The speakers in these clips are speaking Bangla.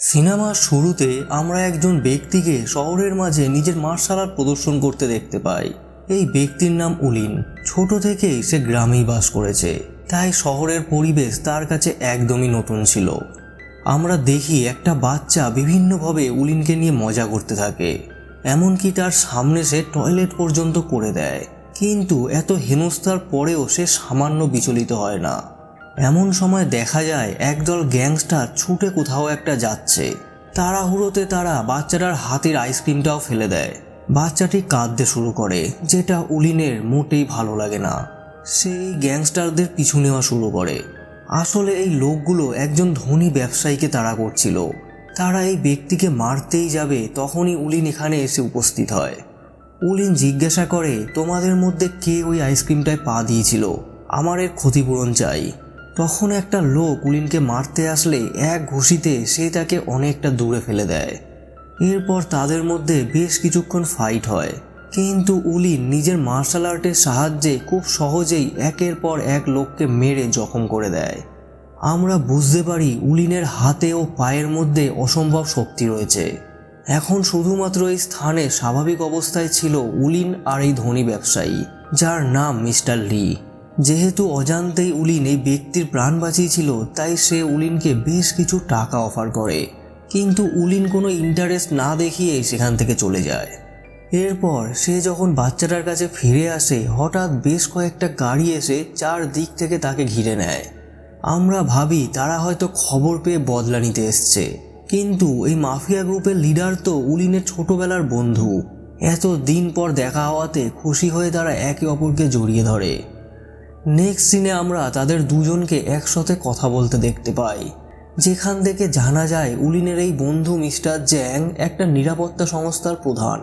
সিনেমার শুরুতে আমরা একজন ব্যক্তিকে শহরের মাঝে নিজের মার্শাল আর্ট প্রদর্শন করতে দেখতে পাই। এই ব্যক্তির নাম উলিন। ছোট থেকেই সে গ্রামেই বাস করেছে, তাই শহরের পরিবেশ তার কাছে একদমই নতুন ছিল। আমরা দেখি একটা বাচ্চা বিভিন্নভাবে উলিনকে নিয়ে মজা করতে থাকে, এমনকি তার সামনে সে টয়লেট পর্যন্ত করে দেয়। কিন্তু এত হেনস্থার পরেও সে সামান্য বিচলিত হয় না। এমন সময় দেখা যায় একদল গ্যাংস্টার ছুটে কোথাও একটা যাচ্ছে। তাড়াহুড়োতে তারা বাচ্চাটার হাতের আইসক্রিমটাও ফেলে দেয়। বাচ্চাটি কাঁদতে শুরু করে, যেটা উলিনের মোটেই ভালো লাগে না। সেই গ্যাংস্টারদের পিছু নেওয়া শুরু করে। আসলে এই লোকগুলো একজন ধনী ব্যবসায়ীকে তাড়া করছিল। তারা এই ব্যক্তিকে মারতেই যাবে, তখনই উলিন এখানে এসে উপস্থিত হয়। উলিন জিজ্ঞাসা করে, তোমাদের মধ্যে কে ওই আইসক্রিমটায় পা দিয়েছিল? আমার এর ক্ষতিপূরণ চাই। তখন একটা লোক উলিনকে মারতে আসলে এক ঘুষিতে সে তাকে অনেকটা দূরে ফেলে দেয়। এরপর তাদের মধ্যে বেশ কিছুক্ষণ ফাইট হয়, কিন্তু উলিন নিজের মার্শাল আর্টের সাহায্যে খুব সহজেই একের পর এক লোককে মেরে জখম করে দেয়। আমরা বুঝতে পারি উলিনের হাতে ও পায়ের মধ্যে অসম্ভব শক্তি রয়েছে। এখন শুধুমাত্র এই স্থানে স্বাভাবিক অবস্থায় ছিল উলিন আর এই ধনী ব্যবসায়ী, যার নাম মিস্টার লি। যেহেতু অজান্তেই উলিন এই ব্যক্তির প্রাণ বাঁচিয়েছিল, তাই সে উলিনকে বেশ কিছু টাকা অফার করে, কিন্তু উলিন কোনো ইন্টারেস্ট না দেখিয়ে সেখান থেকে চলে যায়। এরপর সে যখন বাচ্চাটার কাছে ফিরে আসে, হঠাৎ বেশ কয়েকটা গাড়ি এসে চারদিক থেকে তাকে ঘিরে নেয়। আমরা ভাবি তারা হয়তো খবর পেয়ে বদলা নিতে এসছে, কিন্তু এই মাফিয়া গ্রুপের লিডার তো উলিনের ছোটবেলার বন্ধু। এত দিন পর দেখা হওয়াতে খুশি হয়ে তারা একে অপরকে জড়িয়ে ধরে। নেক্সট সিনে আমরা তাদের দুজনকে একসাথে কথা বলতে দেখতে পাই, যেখান থেকে জানা যায় উলিনের এই বন্ধু মিস্টার জ্যাং একটা নিরাপত্তা সংস্থার প্রধান।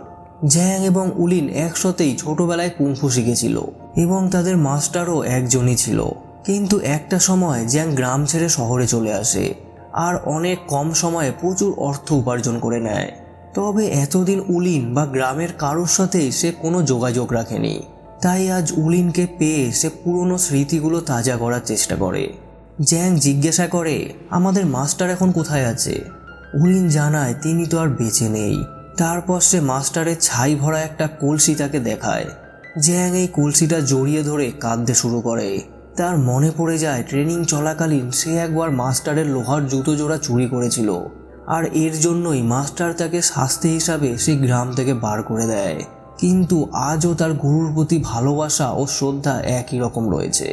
জ্যাং এবং উলিন একসাথেই ছোটবেলায় কুংফু শিখেছিল এবং তাদের মাস্টারও একজনই ছিল। কিন্তু একটা সময় জ্যাং গ্রাম ছেড়ে শহরে চলে আসে আর অনেক কম সময়ে প্রচুর অর্থ উপার্জন করে নেয়। তবে এতদিন উলিন বা গ্রামের কারোর সাথেই সে কোনো যোগাযোগ রাখেনি, তাই আজ উলিনকে পেয়ে সে পুরনো স্মৃতিগুলো তাজা করার চেষ্টা করে। জ্যাং জিজ্ঞাসা করে, আমাদের মাস্টার এখন কোথায় আছে? উলিন জানায় তিনি তো আর বেঁচে নেই। তারপর সে মাস্টারের ছাই ভরা একটা কলসি তাকে দেখায়। জ্যাং এই কলসিটা জড়িয়ে ধরে কাঁদতে শুরু করে। তার মনে পড়ে যায় ট্রেনিং চলাকালীন সে একবার মাস্টারের লোহার জুতো জোড়া চুরি করেছিল, আর এর জন্যই মাস্টার তাকে শাস্তি হিসাবে সেই গ্রাম থেকে বার করে দেয়। কিন্তু আজও তার গুরুর প্রতি ভালোবাসা ও শ্রদ্ধা একই রকম রয়েছে।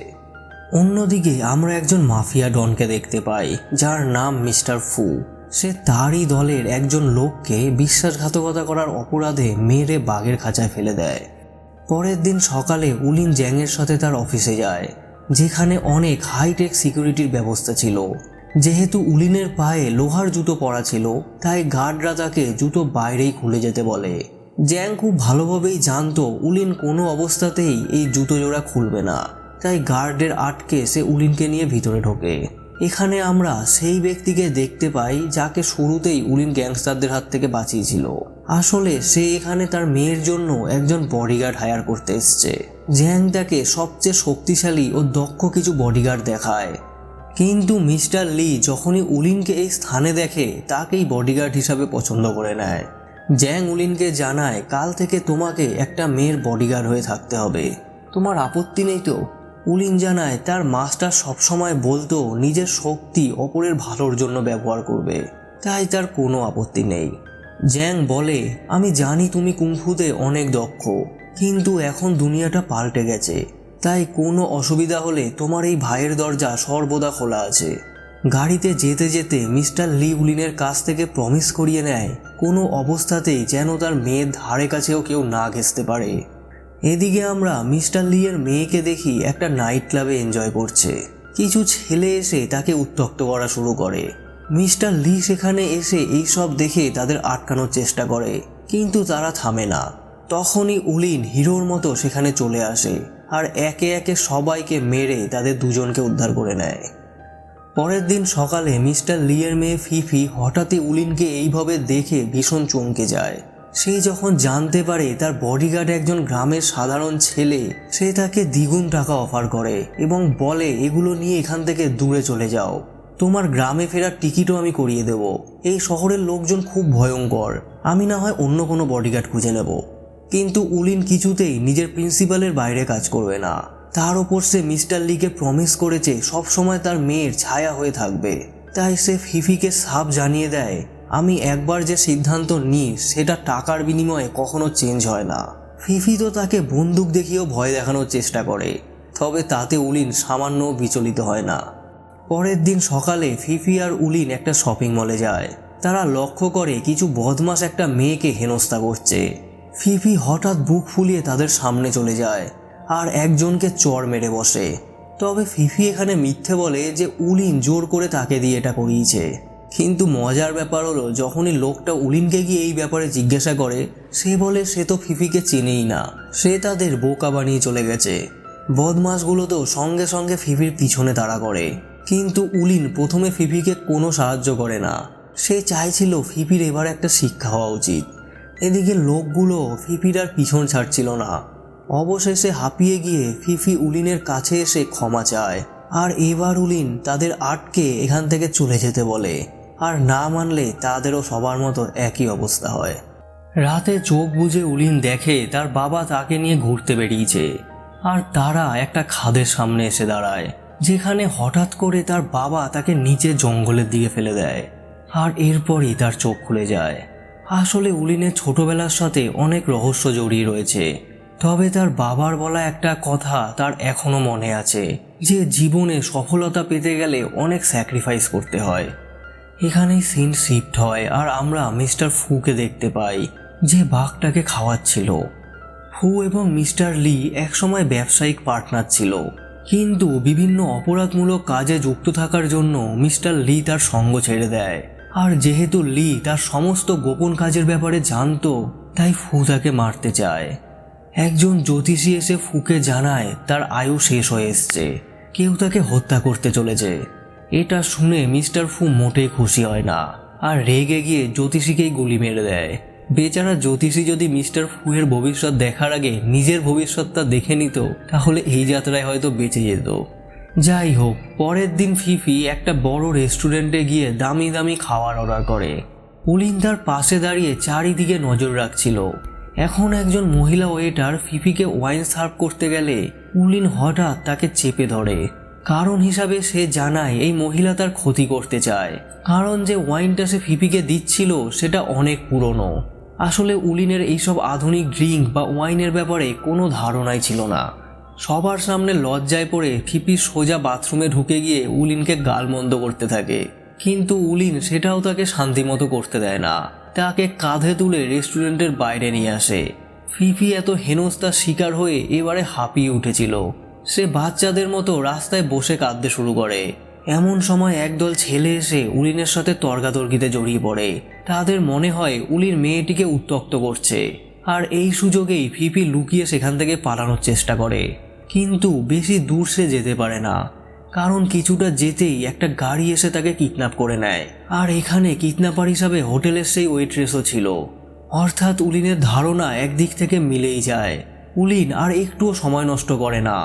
অন্যদিকে আমরা একজন মাফিয়া ডনকে দেখতে পাই, যার নাম মিস্টার ফু। সে তারই দলের একজন লোককে বিশ্বাসঘাতকতা করার অপরাধে মেরে বাঘের খাঁচায় ফেলে দেয়। পরের দিন সকালে উলিন জ্যাংয়ের সাথে তার অফিসে যায়, যেখানে অনেক হাইটেক সিকিউরিটির ব্যবস্থা ছিল। যেহেতু উলিনের পায়ে লোহার জুতো পরা ছিল, তাই গার্ডরা তাকে জুতো বাইরেই খুলে যেতে বলে। জ্যাং খুব ভালোভাবেই জানতো উলিন কোনো অবস্থাতেই এই জুতো জোড়া খুলবে না, তাই গার্ডের আটকে সে উলিনকে নিয়ে ভিতরে ঢোকে। এখানে আমরা সেই ব্যক্তিকে দেখতে পাই যাকে শুরুতেই উলিন গ্যাংস্টারদের হাত থেকে বাঁচিয়েছিল। আসলে সে এখানে তার মেয়ের জন্য একজন বডিগার্ড হায়ার করতে এসছে। জ্যাং তাকে সবচেয়ে শক্তিশালী ও দক্ষ কিছু বডিগার্ড দেখায়, কিন্তু মিস্টার লি যখনই উলিনকে এই স্থানে দেখে তাকেই বডিগার্ড হিসাবে পছন্দ করে নেয়। জ্যাং উলিনকে জানায়, কাল থেকে তোমাকে একটা মেয়ের বডিগার্ড হয়ে থাকতে হবে, তোমার আপত্তি নেই তো? উলিন জানায় তার মাস্টার সবসময় বলতো নিজের শক্তি অপরের ভালোর জন্য ব্যবহার করবে, তাই তার কোনো আপত্তি নেই। জ্যাং বলে, আমি জানি তুমি কুংফুতে অনেক দক্ষ, কিন্তু এখন দুনিয়াটা পাল্টে গেছে, তাই কোনো অসুবিধা হলে তোমার এই ভাইয়ের দরজা সর্বদা খোলা আছে। গাড়িতে যেতে যেতে মিস্টার লি উলিনের কাছ থেকে প্রমিস করিয়ে নেয় কোনো অবস্থাতেই যেন তার মেয়ের ধারে কাছেও কেউ না ঘেঁষতে পারে। এদিকে আমরা মিস্টার লি এর মেয়েকে দেখি একটা নাইট ক্লাবে এনজয় করছে। কিছু ছেলে এসে তাকে উত্ত্যক্ত করা শুরু করে। মিস্টার লি সেখানে এসে এইসব দেখে তাদের আটকানোর চেষ্টা করে, কিন্তু তারা থামে না। তখনই উলিন হিরোর মতো সেখানে চলে আসে আর একে একে সবাইকে মেরে তাদের দুজনকে উদ্ধার করে নেয়। পরের দিন সকালে মিস্টার লি এর মেয়ে ফিফি হঠাৎই উলিনকে এইভাবে দেখে ভীষণ চমকে যায়। সে যখন জানতে পারে তার বডিগার্ড একজন গ্রামের সাধারণ ছেলে, সে তাকে দ্বিগুণ টাকা অফার করে এবং বলে এগুলো নিয়ে এখান থেকে দূরে চলে যাও। তোমার গ্রামে ফেরার টিকিটও আমি করিয়ে দেব। এই শহরের লোকজন খুব ভয়ঙ্কর, আমি না হয় অন্য কোনো বডিগার্ড খুঁজে নেব। কিন্তু উলিন কিছুতেই নিজের প্রিন্সিপালের বাইরে কাজ করবে না। তার ওপর সে মিস্টার লিকে প্রমিস করেছে সবসময় তার মেয়ের ছায়া হয়ে থাকবে। তাই সে ফিফিকে সাফ জানিয়ে দেয়, আমি একবার যে সিদ্ধান্ত নিই সেটা টাকার বিনিময়ে কখনো চেঞ্জ হয় না। ফিফি তো তাকে বন্দুক দেখিয়েও ভয় দেখানোর চেষ্টা করে, তবে তাতে উলিন সামান্য বিচলিত হয় না। পরের দিন সকালে ফিফি আর উলিন একটা শপিং মলে যায়। তারা লক্ষ্য করে কিছু বদমাশ একটা মেয়েকে হেনস্থা করছে। ফিফি হঠাৎ বুক ফুলিয়ে তাদের সামনে চলে যায় আর একজনকে চড় মেরে বসে। তবে ফিফি এখানে মিথ্যে বলে যে উলিন জোর করে তাকে দিয়ে এটা করিয়েছে। কিন্তু মজার ব্যাপার হলো, যখনই লোকটা উলিনকে গিয়ে এই ব্যাপারে জিজ্ঞাসা করে, সে বলে সে তো ফিফিকে চেনেই না, সে তাদের বোকা বানিয়ে চলে গেছে। বদমাশগুলো তো সঙ্গে সঙ্গে ফিফির পিছনে তাড়া করে, কিন্তু উলিন প্রথমে ফিফিকে কোনো সাহায্য করে না। সে চাইছিল ফিফির এবার একটা শিক্ষা হওয়া উচিত। এদিকে লোকগুলো ফিফির আর পিছন ছাড়ছিল না। অবশেষে হাঁপিয়ে গিয়ে ফিফি উলিনের কাছে এসে ক্ষমা চায়, আর এবার উলিন তাদের আটকে এখান থেকে চলে যেতে বলে, আর না মানলে তাদেরও সবার মতো একই অবস্থা হয়। রাতে চোখ বুজে উলিন দেখে তার বাবা তাকে নিয়ে ঘুরতে বেরিয়েছে, আর তারা একটা খাদের সামনে এসে দাঁড়ায়, যেখানে হঠাৎ করে তার বাবা তাকে নিচে জঙ্গলের দিকে ফেলে দেয়। আর এরপরই তার চোখ খুলে যায়। আসলে উলিনের ছোটবেলার সাথে অনেক রহস্য জড়িয়ে রয়েছে, তবে তার বাবার বলা একটা কথা তার এখনো মনে আছে, যে জীবনে সফলতা পেতে গেলে অনেক স্যাক্রিফাইস করতে হয়। এখানেই সিন শিফট হয় আর আমরা মিস্টার ফুকে দেখতে পাই, যে বাঘটাকে খাওয়াচ্ছিল। ফু এবং মিস্টার লি একসময় ব্যবসায়িক পার্টনার ছিল, কিন্তু বিভিন্ন অপরাধমূলক কাজে যুক্ত থাকার জন্য মিস্টার লি তার সঙ্গ ছেড়ে দেয়। আর যেহেতু লি তার সমস্ত গোপন কাজের ব্যাপারে জানতো, তাই ফু তাকে মারতে চায়। একজন জ্যোতিষী এসে ফুকে জানায় তার আয়ু শেষ হয়ে এসছে, কেউ তাকে হত্যা করতে চলেছে। এটা শুনে মিস্টার ফু মোটেই খুশি হয় না, আর রেগে গিয়ে জ্যোতিষীকেই গুলি মেরে দেয়। বেচারা জ্যোতিষী যদি মিস্টার ফুয়ের ভবিষ্যৎ দেখার আগে নিজের ভবিষ্যৎটা দেখে নিত, তাহলে এই যাত্রায় হয়তো বেঁচে যেত। যাই হোক, পরের দিন ফিফি একটা বড় রেস্টুরেন্টে গিয়ে দামি দামি খাবার অর্ডার করে। উলিন তার পাশে দাঁড়িয়ে চারিদিকে নজর রাখছিল। এখন একজন মহিলা ওয়েটার ফিফিকে ওয়াইন সার্ভ করতে গেলে উলিন হঠাৎ তাকে চেপে ধরে। কারণ হিসাবে সে জানায় এই মহিলা তার ক্ষতি করতে চায়, কারণ যে ওয়াইনটা সে ফিফিকে দিচ্ছিল সেটা অনেক পুরনো। আসলে উলিনের এইসব আধুনিক ড্রিঙ্ক বা ওয়াইনের ব্যাপারে কোনো ধারণাই ছিল না। সবার সামনে লজ্জায় পড়ে ফিফি সোজা বাথরুমে ঢুকে গিয়ে উলিনকে গালমন্দ করতে থাকে, কিন্তু উলিন সেটাও তাকে শান্তিমতো করতে দেয় না, তাকে কাঁধে তুলে রেস্টুরেন্টের বাইরে নিয়ে আসে। ফিফি এত হেনস্থার শিকার হয়ে এবারে হাঁপিয়ে উঠেছিল। সে বাচ্চাদের মতো রাস্তায় বসে কাঁদতে শুরু করে। এমন সময় একদল ছেলে এসে উলিনের সাথে তর্কাতর্কিতে জড়িয়ে পড়ে। তাদের মনে হয় উলির মেয়েটিকে উত্ত্যক্ত করছে, আর এই সুযোগেই ফিফি লুকিয়ে সেখান থেকে পালানোর চেষ্টা করে, কিন্তু বেশি দূর সে যেতে পারে না, কারণ কিছুটা যেতেই একটা গাড়ি এসে তাকে কিডন্যাপ করে নেয়। আর এখানে কিডন্যাপার হিসাবে হোটেলের সেই ওয়েট্রেসও ছিল। অর্থাৎ উলিনের ধারণা একদিক থেকে মিলেই যায়। উলিন আর একটুও সময় নষ্ট করে না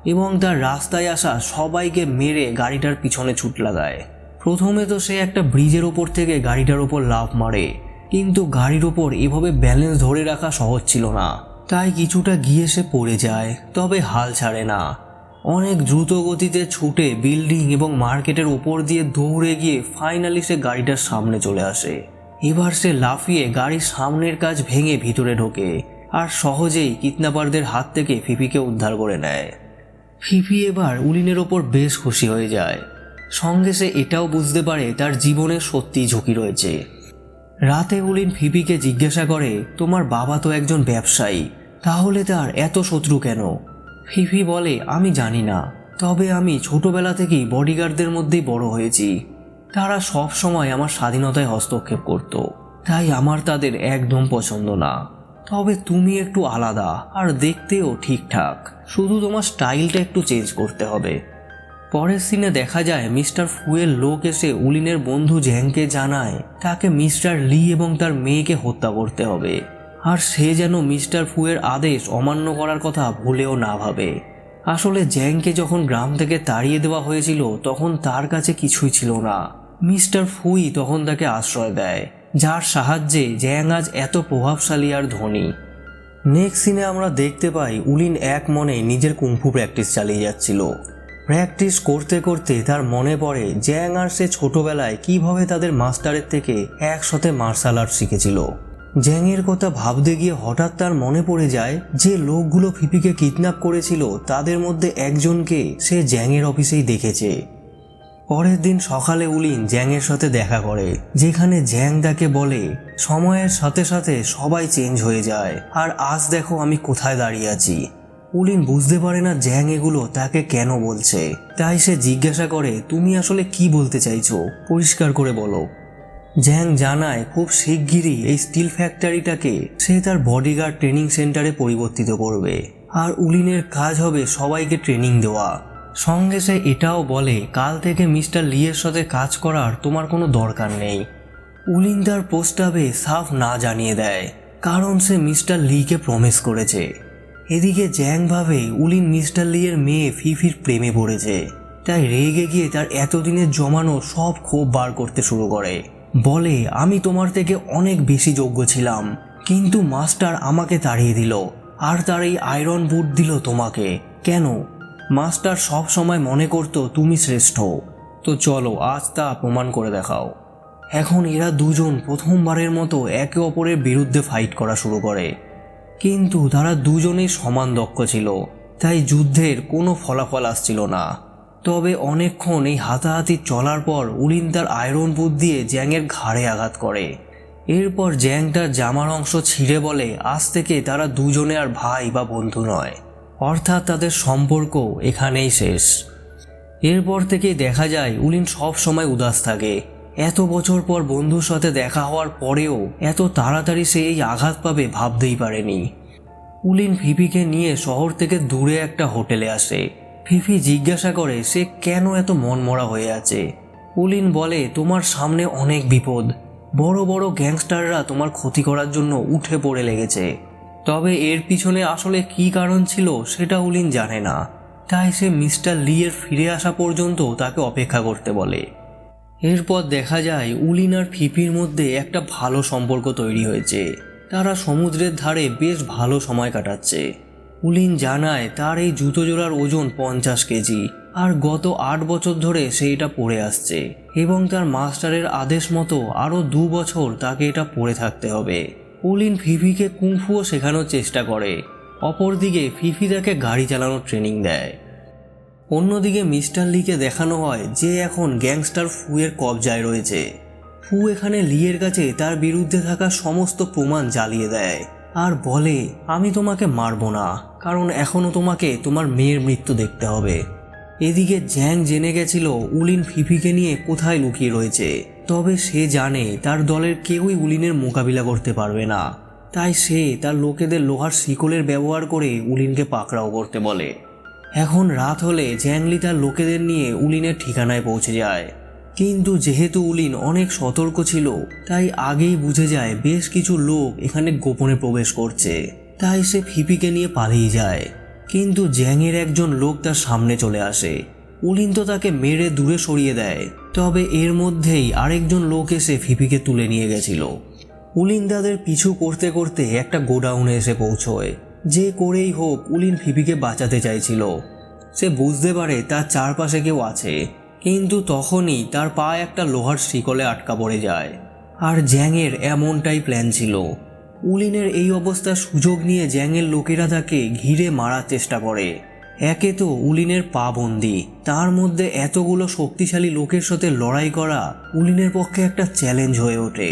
এবং তার রাস্তায় আসা সবাইকে মেরে গাড়িটার পিছনে ছুট লাগায়। প্রথমে তো সে একটা ব্রিজের ওপর থেকে গাড়িটার ওপর লাফ মারে, কিন্তু গাড়ির ওপর এভাবে ব্যালেন্স ধরে রাখা সহজ ছিল না, তাই কিছুটা গিয়ে সে পড়ে যায়, তবে হাল ছাড়ে না। অনেক দ্রুত গতিতে ছুটে বিল্ডিং এবং মার্কেটের ওপর দিয়ে দৌড়ে গিয়ে ফাইনালি সে গাড়িটার সামনে চলে আসে। এবার সে লাফিয়ে গাড়ির সামনের কাঁচ ভেঙে ভিতরে ঢোকে আর সহজেই কিডন্যাপারদের হাত থেকে ফিফিকে উদ্ধার করে নেয়। ফিফি এবার উলিনের ওপর বেশ খুশি হয়ে যায়। সঙ্গে সে এটাও বুঝতে পারে তার জীবনে সত্যি ঝুঁকি রয়েছে। রাতে উলিন ফিফিকে জিজ্ঞাসা করে, তোমার বাবা তো একজন ব্যবসায়ী, তাহলে তার এত শত্রু কেন? ফিফি বলে, আমি জানি না, তবে আমি ছোটবেলা থেকেই বডিগার্ডদের মধ্যেই বড় হয়েছি। তারা সব সময় আমার স্বাধীনতায় হস্তক্ষেপ করত, তাই আমার তাদের একদম পছন্দ না। তবে তুমি একটু আলাদা আর দেখতেও ঠিকঠাক, শুধু তোমার স্টাইলটা একটু চেঞ্জ করতে হবে। পরের সিনে দেখা যায় মিস্টার ফুয়ের লোক এসে উলিনের বন্ধু জ্যাংকে জানায় তাকে মিস্টার লি এবং তার মেয়েকে হত্যা করতে হবে, আর সে যেন মিস্টার ফুয়ের আদেশ অমান্য করার কথা ভুলেও না ভাবে। আসলে জ্যাংকে যখন গ্রাম থেকে তাড়িয়ে দেওয়া হয়েছিল তখন তার কাছে কিছুই ছিল না। মিস্টার ফুই তখন তাকে আশ্রয় দেয়, যার সাহায্যে জ্যাং আজ এত প্রভাবশালী আর ধনী। নেক্সট সিনে আমরা দেখতে পাই উলিন এক মনে নিজের কুংফু প্র্যাকটিস চালিয়ে যাচ্ছিল। প্র্যাকটিস করতে করতে তার মনে পড়ে জ্যাং আর সে ছোটবেলায় কিভাবে তাদের মাস্টারের থেকে একসাথে মার্শাল আর্ট শিখেছিল। জ্যাংয়ের কথা ভাবতে গিয়ে হঠাৎ তার মনে পড়ে যায় যে লোকগুলো ফিফিকে কিডন্যাপ করেছিল তাদের মধ্যে একজনকে সে জ্যাংয়ের অফিসেই দেখেছে। পরের দিন সকালে উলিন জ্যাংয়ের সাথে দেখা করে, যেখানে জ্যাং তাকে বলে সময়ের সাথে সাথে সবাই চেঞ্জ হয়ে যায়, আর আজ দেখো আমি কোথায় দাঁড়িয়ে আছি। উলিন বুঝতে পারে না জ্যাং এগুলো তাকে কেন বলছে, তাই সে জিজ্ঞাসা করে তুমি আসলে কি বলতে চাইছো, পরিষ্কার করে বলো। জ্যাং জানায় খুব শিগগিরই এই স্টিল ফ্যাক্টরিটাকে সে তার বডিগার্ড ট্রেনিং সেন্টারে পরিবর্তিত করবে, আর উলিনের কাজ হবে সবাইকে ট্রেনিং দেওয়া। সঙ্গে সে এটাও বলে কাল থেকে মিস্টার লিয়ের সাথে কাজ করার তোমার কোনো দরকার নেই। উলিন তার প্রস্তাবে সাফ না জানিয়ে দেয়, কারণ সে মিস্টার লিকে প্রমিস করেছে। এদিকে জ্যাং ভাবে উলিন মিস্টার লিয়ের মেয়ে ফিফির প্রেমে পড়েছে, তাই রেগে গিয়ে তার এতদিনের জমানো সব ক্ষোভ বার করতে শুরু করে। বলে আমি তোমার থেকে অনেক বেশি যোগ্য ছিলাম, কিন্তু মাস্টার আমাকে তাড়িয়ে দিল, আর তার এই আয়রন বুট দিল তোমাকে। কেন? মাস্টার সব সময় মনে করত তুমি শ্রেষ্ঠ। তো চলো আজ তা প্রমাণ করে দেখাও। এখন এরা দুজন প্রথমবারের মতো একে অপরের বিরুদ্ধে ফাইট করা শুরু করে, কিন্তু তারা দুজনেই সমান দক্ষ ছিল, তাই যুদ্ধের কোনো ফলাফল আসছিল না। তবে অনেকক্ষণ এই হাতাহাতি চলার পর উলিন তার আয়রন বুট দিয়ে জ্যাংয়ের ঘাড়ে আঘাত করে। এরপর জ্যাং তার জামার অংশ ছিঁড়ে বলে আজ থেকে তারা দুজনে আর ভাই বা বন্ধু নয়, অর্থাৎ তাদের সম্পর্ক এখানেই শেষ। এরপর থেকেই দেখা যায় উলিন সব সময় উদাস থাকে। এত বছর পর বন্ধুর সাথে দেখা হওয়ার পরেও এত তাড়াতাড়ি সে এই আঘাত পাবে ভাবতেই পারেনি। উলিন ফিফিকে নিয়ে শহর থেকে দূরে একটা হোটেলে আসে। ফিফি জিজ্ঞাসা করে সে কেন এত মনমরা হয়ে আছে। উলিন বলে তোমার সামনে অনেক বিপদ, বড় বড় গ্যাংস্টাররা তোমার ক্ষতি করার জন্য উঠে পড়ে লেগেছে। তবে এর পিছনে আসলে কি কারণ ছিল সেটা উলিন জানে না, তাই সে মিস্টার লিয়ের ফিরে আসা পর্যন্ত তাকে অপেক্ষা করতে বলে। এরপর দেখা যায় উলিন আর ফিফির মধ্যে একটা ভালো সম্পর্ক তৈরি হয়েছে। তারা সমুদ্রের ধারে বেশ ভালো সময় কাটাচ্ছে। উলিন জানায় তার এই জুতো জোড়ার ওজন 50 কেজি, আর গত 8 বছর ধরে সে এটা পরে আসছে, এবং তার মাস্টারের আদেশ মতো আরও 2 বছর তাকে এটা পরে থাকতে হবে। উলিন ফিফিকে কুংফুও শেখানোর চেষ্টা করে, অপরদিকে ফিফি তাকে গাড়ি চালানোর ট্রেনিং দেয়। অন্যদিকে মিস্টার লিকে দেখানো হয় যে এখন গ্যাংস্টার ফুয়ের কবজায় রয়েছে। ফু এখানে লিয়ের কাছে তার বিরুদ্ধে থাকা সমস্ত প্রমাণ জ্বালিয়ে দেয়, আর বলে আমি তোমাকে মারব না, কারণ এখনো তোমাকে তোমার মেয়ের মৃত্যু দেখতে হবে। এদিকে জ্যাং জেনে গেছিল উলিন ফিফিকে নিয়ে কোথায় লুকিয়ে রয়েছে, তবে সে জানে তার দলের কেউই উলিনের মোকাবিলা করতে পারবে না, তাই সে তার লোকেদের লোহার শিকলের ব্যবহার করে উলিনকে পাকড়াও করতে বলে। এখন রাত হলে জ্যাংলি তার লোকেদের নিয়ে উলিনের ঠিকানায় পৌঁছে যায়, কিন্তু যেহেতু উলিন অনেক সতর্ক ছিল তাই আগেই বুঝে যায় বেশ কিছু লোক এখানে গোপনে প্রবেশ করছে, তাই সে ফিফিকে নিয়ে পালিয়ে যায়। কিন্তু জ্যাংয়ের একজন লোক তার সামনে চলে আসে। উলিন তো তাকে মেরে দূরে সরিয়ে দেয়, তবে এর মধ্যেই আরেকজন লোক এসে ফিফিকে তুলে নিয়ে গেছিল। উলিন তাদের পিছু করতে করতে একটা গোডাউনে এসে পৌঁছয়। যে করেই হোক উলিন ফিফিকে বাঁচাতে চাইছিল। সে বুঝতে পারে তার চারপাশে কেউ আছে, কিন্তু তখনই তার পা একটা লোহার শিকলে আটকা পড়ে যায়। আর জ্যাংয়ের এমনটাই প্ল্যান ছিল। উলিনের এই অবস্থার সুযোগ নিয়ে জ্যাংয়ের লোকেরা তাকে ঘিরে মারার চেষ্টা করে। একে তো উলিনের পা বন্দি, তার মধ্যে এতগুলো শক্তিশালী লোকের সাথে লড়াই করা উলিনের পক্ষে একটা চ্যালেঞ্জ হয়ে ওঠে।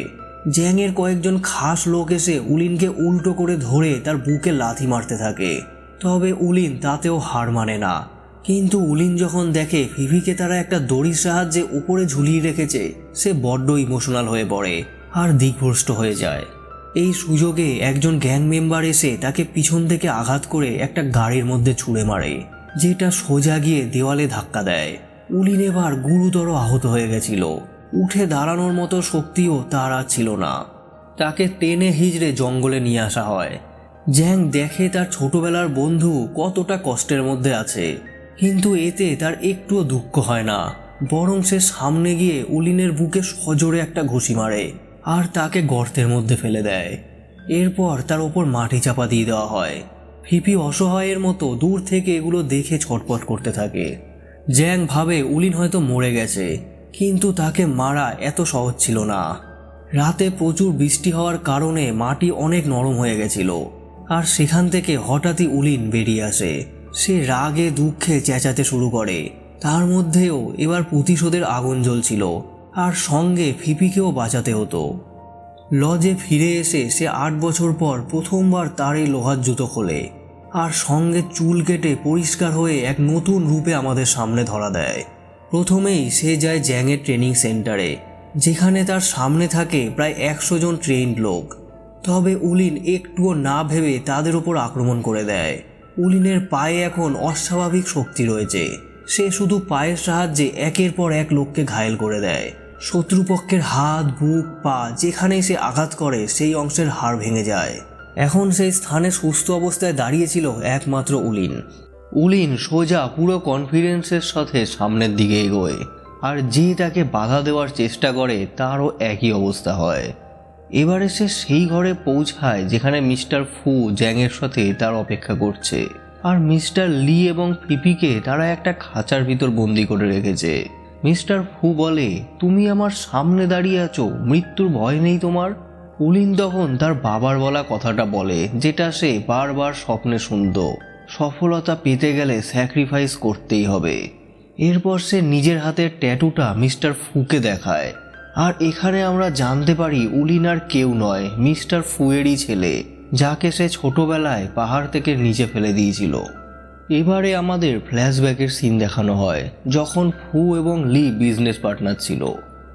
জ্যাংয়ের কয়েকজন খাস লোক এসে উলিনকে উল্টো করে ধরে তার বুকে লাথি মারতে থাকে, তবে উলিন তাতেও হার মানে না। কিন্তু উলিন যখন দেখে ফিফিকে তারা একটা দড়ির সাহায্যে উপরে ঝুলিয়ে রেখেছে, সে বড্ড ইমোশনাল হয়ে পড়ে আর দিকভ্রষ্ট হয়ে যায়। এই সুযোগে একজন গ্যাং মেম্বার এসে তাকে পিছন থেকে আঘাত করে একটা গাড়ির মধ্যে ছুঁড়ে মারে, যেটা সোজা গিয়ে দেওয়ালে ধাক্কা দেয়। উলিন এবার গুরুতর আহত হয়ে গেছিল, উঠে দাঁড়ানোর মতো শক্তিও তার আর ছিল না। তাকে টেনে হিজড়ে জঙ্গলে নিয়ে আসা হয়, জ্যাং দেখে তার ছোটবেলার বন্ধু কতটা কষ্টের মধ্যে আছে, কিন্তু এতে তার একটুও দুঃখ হয় না, বরং সে সামনে গিয়ে উলিনের বুকে সজোরে একটা ঘুষি মারে আর তাকে গর্তের মধ্যে ফেলে দেয়। এরপর তার ওপর মাটি চাপা দিয়ে দেওয়া হয়। ফিপি অসহায়ের মতো দূর থেকে এগুলো দেখে ছটপট করতে থাকে। জ্যাং ভাবে উলিন হয়তো মরে গেছে, কিন্তু তাকে মারা এত সহজ ছিল না। রাতে প্রচুর বৃষ্টি হওয়ার কারণে মাটি অনেক নরম হয়ে গেছিল, আর সেখান থেকে হঠাৎই উলিন বেরিয়ে আসে। সে রাগে দুঃখে চেঁচাতে শুরু করে। তার মধ্যেও এবার প্রতিশোধের আগুন জ্বলছিল, আর সঙ্গে ফিপিকেও বাঁচাতে হতো। লজে ফিরে এসে সে 8 বছর পর প্রথমবার তার এই লোহার জুতো খোলে, আর সঙ্গে চুল কেটে পরিষ্কার হয়ে এক নতুন রূপে আমাদের সামনে ধরা দেয়। প্রথমেই সে যায় জ্যাংয়ের ট্রেনিং সেন্টারে, যেখানে তার সামনে থাকে প্রায় 100 জন ট্রেন্ড লোক। তবে উলিন একটুও না ভেবে তাদের ওপর আক্রমণ করে দেয়। উলিনের পায়ে এখন অস্বাভাবিক শক্তি রয়েছে। সে শুধু পায়ের সাহায্যে একের পর এক লোককে ঘায়েল করে দেয়। শত্রুপক্ষের হাত, বুক, পা যেখানেই সে আঘাত করে সেই অংশের হাড় ভেঙে যায়। এখন সেই স্থানে সুস্থ অবস্থায় দাঁড়িয়েছিল একমাত্র উলিন। উলিন সোজা পুরো কনফিডেন্সের সাথে সামনের দিকে এগোয়, আর যে তাকে বাধা দেওয়ার চেষ্টা করে তারও একই অবস্থা হয়। এবারে সে সেই ঘরে পৌঁছায় যেখানে মিস্টার ফু জ্যাংয়ের সাথে তার অপেক্ষা করছে, আর মিস্টার লি এবং ফিপিকে তারা একটা খাঁচার ভিতর বন্দি করে রেখেছে। মিস্টার ফু বলে, তুমি আমার সামনে দাঁড়িয়ে আছো, মৃত্যুর ভয় নেই তোমার? উলিন তখন তার বাবার বলা কথাটা বলে, যেটা সে বারবার স্বপ্নে শুনত, সফলতা পেতে গেলে স্যাক্রিফাইস করতেই হবে। এরপর সে নিজের হাতের ট্যাটুটা মিস্টার ফুকে দেখায়, আর এখানে আমরা জানতে পারি উলিন আর কেউ নয়, মিস্টার ফুয়েরই ছেলে, যাকে সে ছোটবেলায় পাহাড় থেকে নিচে ফেলে দিয়েছিল। এবারে আমাদের ফ্ল্যাশব্যাকের সিন দেখানো হয়, যখন ফু এবং লি বিজনেস পার্টনার ছিল।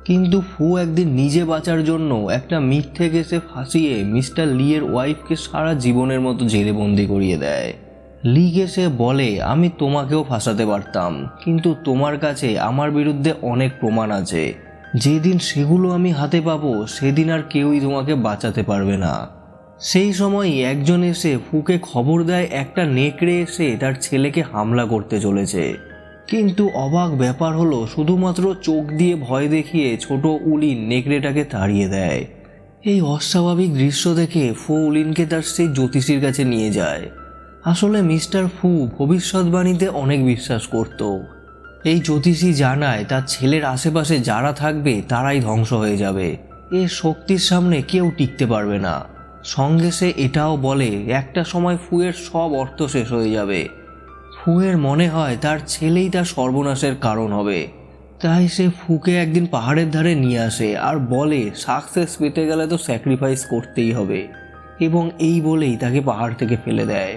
কিন্তু ফু একদিন নিজে বাঁচার জন্য একটা মিথ্যে কেসে ফাঁসিয়ে মিস্টার লি এর ওয়াইফকে সারা জীবনের মতো জেলে বন্দি করিয়ে দেয়। লিকে সে বলে, আমি তোমাকেও ফাঁসাতে পারতাম, কিন্তু তোমার কাছে আমার বিরুদ্ধে অনেক প্রমাণ আছে, যেদিন সেগুলো আমি হাতে পাবো সেদিন আর কেউই তোমাকে বাঁচাতে পারবে না। সেই সময় একজন এসে ফুকে খবর দেয় একটা নেকড়ে এসে তার ছেলেকে হামলা করতে চলেছে। কিন্তু অবাক ব্যাপার হলো, শুধুমাত্র চোখ দিয়ে ভয় দেখিয়ে ছোট উলিন নেকড়েটাকে তাড়িয়ে দেয়। এই অস্বাভাবিক দৃশ্য দেখে ফু উলিনকে তার সেই জ্যোতিষীর কাছে নিয়ে যায়। আসলে মিস্টার ফু ভবিষ্যৎবাণীতে অনেক বিশ্বাস করত। এই জ্যোতিষী জানায় তার ছেলের আশেপাশে যারা থাকবে তারাই ধ্বংস হয়ে যাবে, এর শক্তির সামনে কেউ টিকতে পারবে না। সঙ্গে সে এটাও বলে একটা সময় ফুয়ের সব অর্থ শেষ হয়ে যাবে। ফুয়ের মনে হয় তার ছেলেই তার সর্বনাশের কারণ হবে, তাই সে ফুকে একদিন পাহাড়ের ধারে নিয়ে আসে আর বলে সাকসেস পেতে গেলে তো স্যাক্রিফাইস করতেই হবে, এবং এই বলেই তাকে পাহাড় থেকে ফেলে দেয়।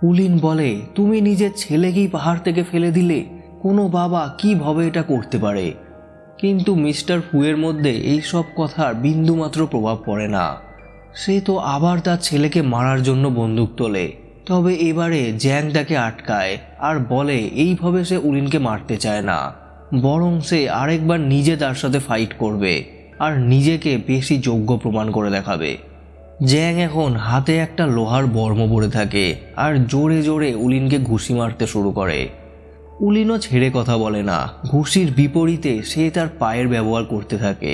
উলিন বলে, তুমি নিজের ছেলেকেই পাহাড় থেকে ফেলে দিলে, কোনো বাবা কিভাবে এটা করতে পারে? কিন্তু মিস্টার ফুয়ের মধ্যে এই সব কথার বিন্দুমাত্র প্রভাব পড়ে না। সে তো আবার তার ছেলেকে মারার জন্য বন্দুক তোলে। তবে এবারে জ্যাং তাকে আটকায় আর বলে এইভাবে সে উলিনকে মারতে চায় না, বরং সে আরেকবার নিজে তার সাথে ফাইট করবে আর নিজেকে বেশি যোগ্য প্রমাণ করে দেখাবে। জ্যাং এখন হাতে একটা লোহার বর্ম পরে থাকে আর জোরে জোরে উলিনকে ঘুষি মারতে শুরু করে। উলিনও ছেড়ে কথা বলে না, ঘুষির বিপরীতে সে তার পায়ের ব্যবহার করতে থাকে,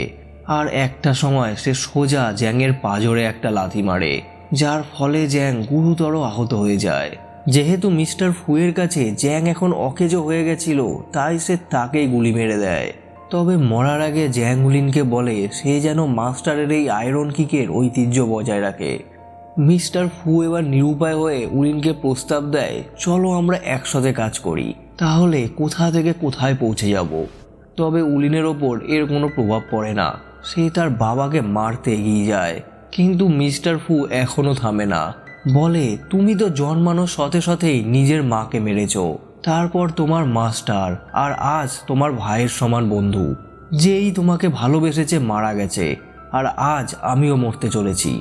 আর একটা সময় সে সোজা জ্যাংয়ের পাঁজরে একটা লাথি মারে, যার ফলে জ্যাং গুরুতর আহত হয়ে যায়। যেহেতু মিস্টার ফুয়ের কাছে জ্যাং এখন অকেজো হয়ে গেছিল, তাই সে তাকেই গুলি মেরে দেয়। তবে মরার আগে জ্যাং উলিনকে বলে সে যেন মাস্টারের এই আয়রন কিকের ঐতিহ্য বজায় রাখে। মিস্টার ফু এবার নিরুপায় হয়ে উলিনকে প্রস্তাব দেয়, চলো আমরা একসাথে কাজ করি, তাহলে কোথা থেকে কোথায় পৌঁছে যাব। তবে উলিনের ওপর এর কোনো প্রভাব পড়ে না, সে তার বাবাকে মারতে এগিয়ে যায়। কিন্তু মিস্টার ফু এখনো থামে না, বলে তুমি তো জন্মানোর সাথে সাথেই নিজের মাকে মেরেছ, তারপর তোমার মাস্টার, আর আজ তোমার ভাইয়ের সমান বন্ধু যেই তোমাকে ভালোবেসেছে মারা গেছে, আর আজ আমিও মরতে চলেছি।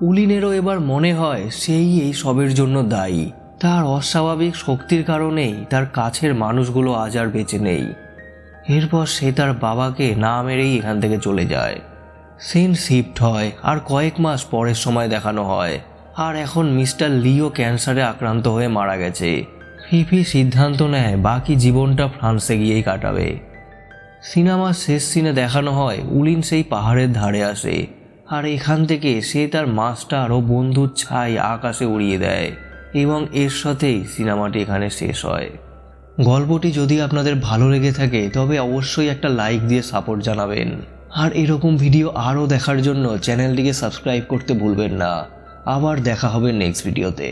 উলিনেরও এবার মনে হয় সেই এই সবের জন্য দায়ী। তার অস্বাভাবিক শক্তির কারণেই তার কাছের মানুষগুলো আজ আর বেঁচে নেই। এরপর সে তার বাবাকে না মেরেই এখান থেকে চলে যায়। সিন শিফট হয় আর কয়েক মাস পরের সময় দেখানো হয়। আর এখন মিস্টার লিও ক্যান্সারে আক্রান্ত হয়ে মারা গেছে। ফিফি সিদ্ধান্ত নেয় বাকি জীবনটা ফ্রান্সে গিয়েই কাটাবে। সিনেমার শেষ সিনে দেখানো হয় উলিন সেই পাহাড়ের ধারে আসে, আর এখান থেকে সে তার মাস্টার ও বন্ধুর ছাই আকাশে উড়িয়ে দেয়, এবং এর সাথেই সিনেমাটি এখানে শেষ হয়। গল্পটি যদি আপনাদের ভালো লেগে থাকে তবে অবশ্যই একটা লাইক দিয়ে সাপোর্ট জানাবেন, আর এরকম ভিডিও আরও দেখার জন্য চ্যানেলটিকে সাবস্ক্রাইব করতে ভুলবেন না। আবার দেখা হবে নেক্সট ভিডিওতে।